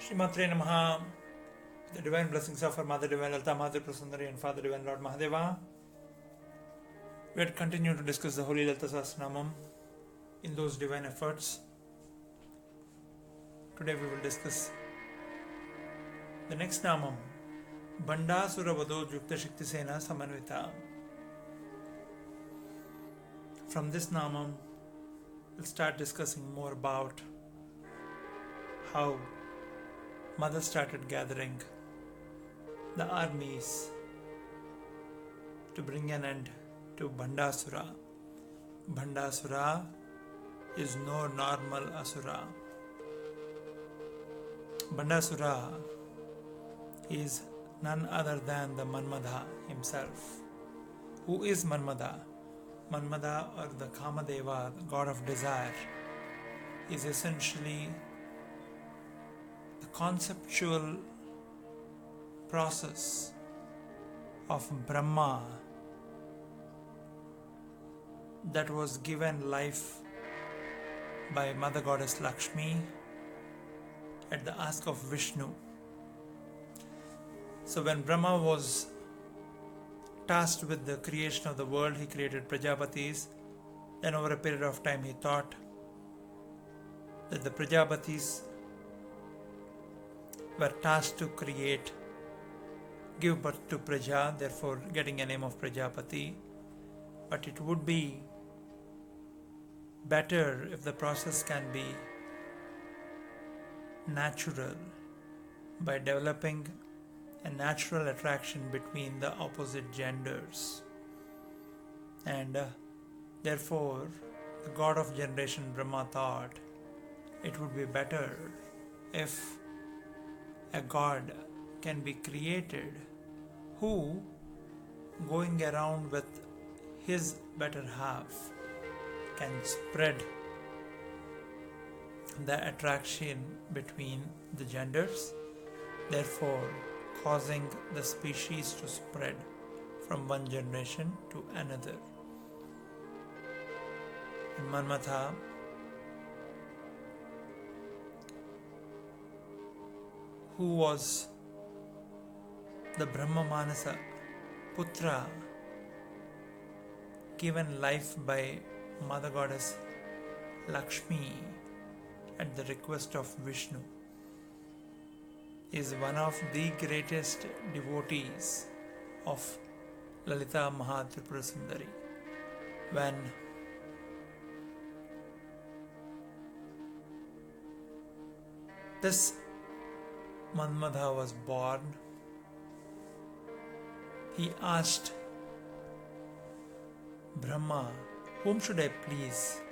Shree Maathrey Namaha. The divine blessings of our Mother Divine Lalita Mother Prasundari and Father Divine Lord Mahadeva. We had continued to discuss the Holy Lalita Namam in those divine efforts. Today we will discuss the next Namam, Bhandasura Vadho-dyukta Shakti Sena Samanvita. From this Namam, we'll start discussing more about how Mother started gathering the armies to bring an end to Bhandasura. Bhandasura is no normal Asura. Bhandasura is none other than the Manmadha himself. Who is Manmadha? Manmadha, or the Kamadeva, the god of desire, is essentially the conceptual process of Brahma that was given life by Mother Goddess Lakshmi at the ask of Vishnu. So when Brahma was tasked with the creation of the world, he created Prajapatis. Then over a period of time he thought that the Prajapatis were tasked to give birth to Praja, therefore getting a name of Prajapati. But it would be better if the process can be natural by developing a natural attraction between the opposite genders. And therefore, the god of generation Brahma thought it would be better if a god can be created who, going around with his better half, can spread the attraction between the genders, therefore causing the species to spread from one generation to another. In Manmatha, who was the Brahma Manasa Putra given life by Mother Goddess Lakshmi at the request of Vishnu, is one of the greatest devotees of Lalita Mahatripura Sundari. When this Manmadha was born, he asked Brahma, whom should I please?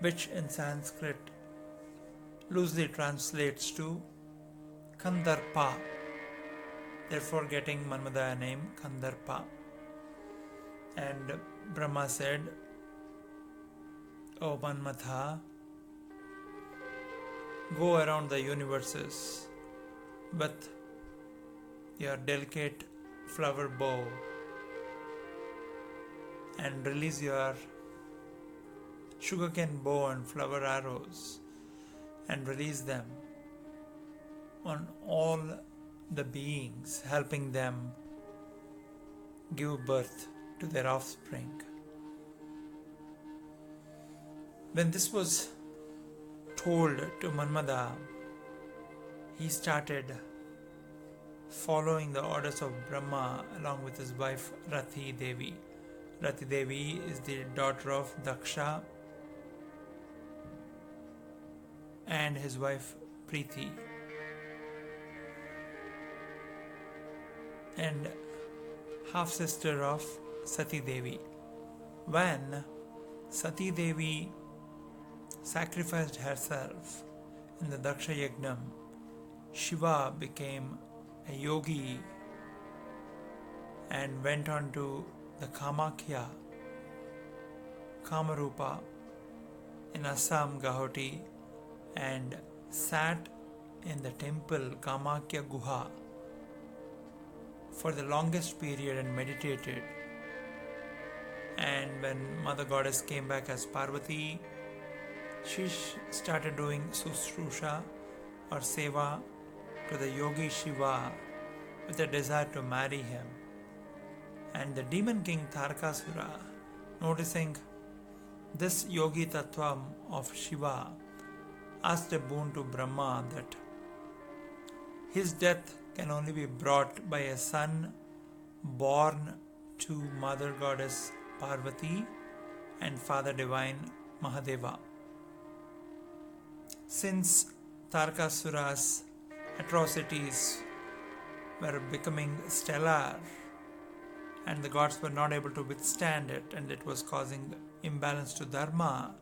Which in Sanskrit loosely translates to Kandarpa, therefore getting Manmadha a name Kandarpa. And Brahma said, O Manmadha, go around the universes with your delicate flower bow and release your sugarcane bow and flower arrows and release them on all the beings, helping them give birth to their offspring. When this was told to Manmadha, he started following the orders of Brahma along with his wife Rati Devi. Rati Devi is the daughter of Daksha and his wife Preeti, and half sister of Sati Devi. When Sati Devi sacrificed herself in the Daksha Yagnam, Shiva became a yogi and went on to the Kamakhya, Kamarupa in Assam, Gauhati, and sat in the temple Kamakhya Guha for the longest period and meditated. And when Mother Goddess came back as Parvati, she started doing Susrusha or seva to the yogi Shiva with a desire to marry him. And the demon king Tarkasura, noticing this yogi tattva of Shiva, asked a boon to Brahma that his death can only be brought by a son born to Mother Goddess Parvati and Father Divine Mahadeva. Since Tarkasura's atrocities were becoming stellar and the gods were not able to withstand it, and it was causing imbalance to Dharma,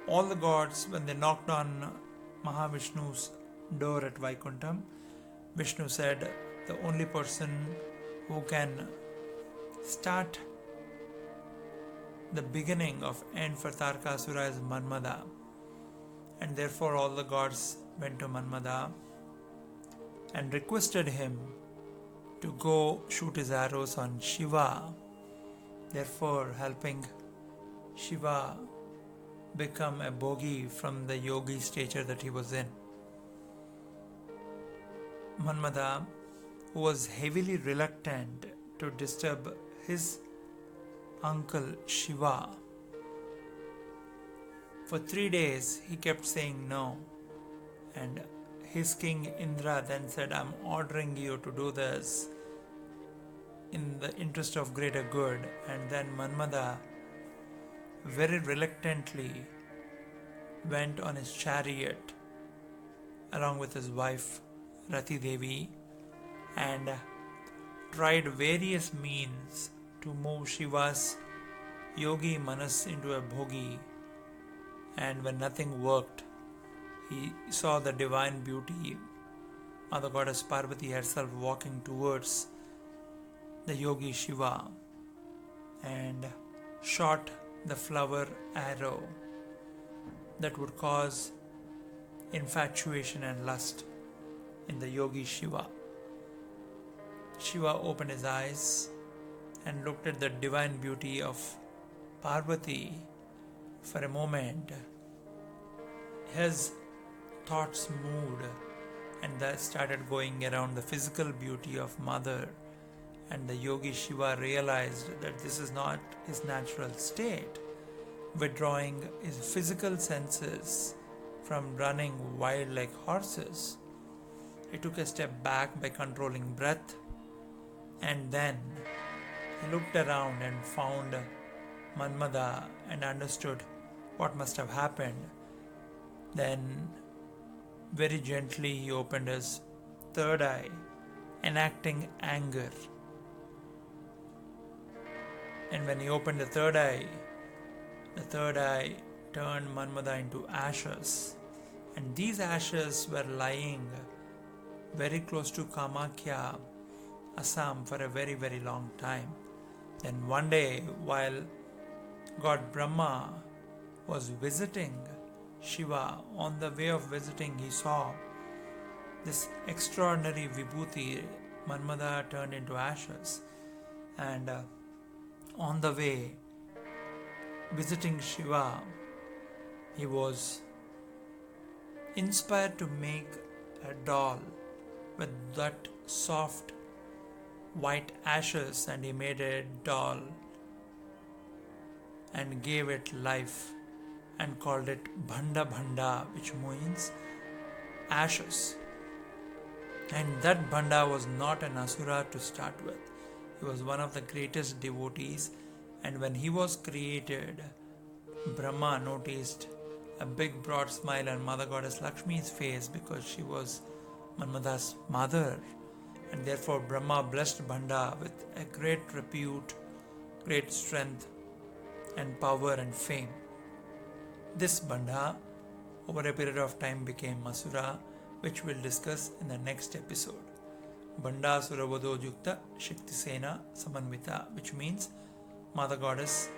all the gods, when they knocked on Mahavishnu's door at Vaikuntham, Vishnu said, the only person who can start the beginning of end for Tarkasura is Manmada. And therefore all the gods went to Manmada and requested him to go shoot his arrows on Shiva, therefore helping Shiva become a bhogi from the yogi stature that he was in. Manmada, who was heavily reluctant to disturb his uncle Shiva, for 3 days he kept saying no, and his king Indra then said, I'm ordering you to do this in the interest of greater good. And then Manmada very reluctantly went on his chariot along with his wife Rati Devi and tried various means to move Shiva's yogi manas into a bhogi. And when nothing worked, he saw the divine beauty, Mother Goddess Parvati herself, walking towards the yogi Shiva and shot the flower arrow that would cause infatuation and lust in the yogi Shiva. Shiva opened his eyes and looked at the divine beauty of Parvati. For a moment, his thoughts moved and that started going around the physical beauty of Mother, and the yogi Shiva realized that this is not his natural state. Withdrawing his physical senses from running wild like horses, he took a step back by controlling breath, and then he looked around and found Manmada and understood what must have happened. Then very gently he opened his third eye, enacting anger. And when he opened the third eye turned Manmada into ashes. And these ashes were lying very close to Kamakhya, Assam, for a very, very long time. Then one day, while God Brahma was visiting Shiva, on the way of visiting, he saw this extraordinary vibhuti. Manmada turned into ashes. And on the way, visiting Shiva, he was inspired to make a doll with that soft white ashes, and he made a doll and gave it life and called it Bhanda, which means ashes. And that Bhanda was not an Asura to start with. He was one of the greatest devotees, and when he was created, Brahma noticed a big broad smile on Mother Goddess Lakshmi's face because she was Manmada's mother, and therefore Brahma blessed Bhanda with a great repute, great strength and power and fame. This Bhanda over a period of time became Asura, which we'll discuss in the next episode. BhandaAsura Vadho-dyukta Shakti Sena Samanvita, which means Mother Goddess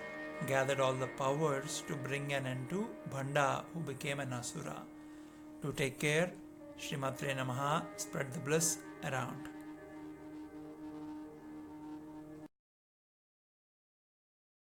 gathered all the powers to bring an end to Bhanda, who became an Asura. To take care, Shree Maathrey Namaha, spread the bliss around.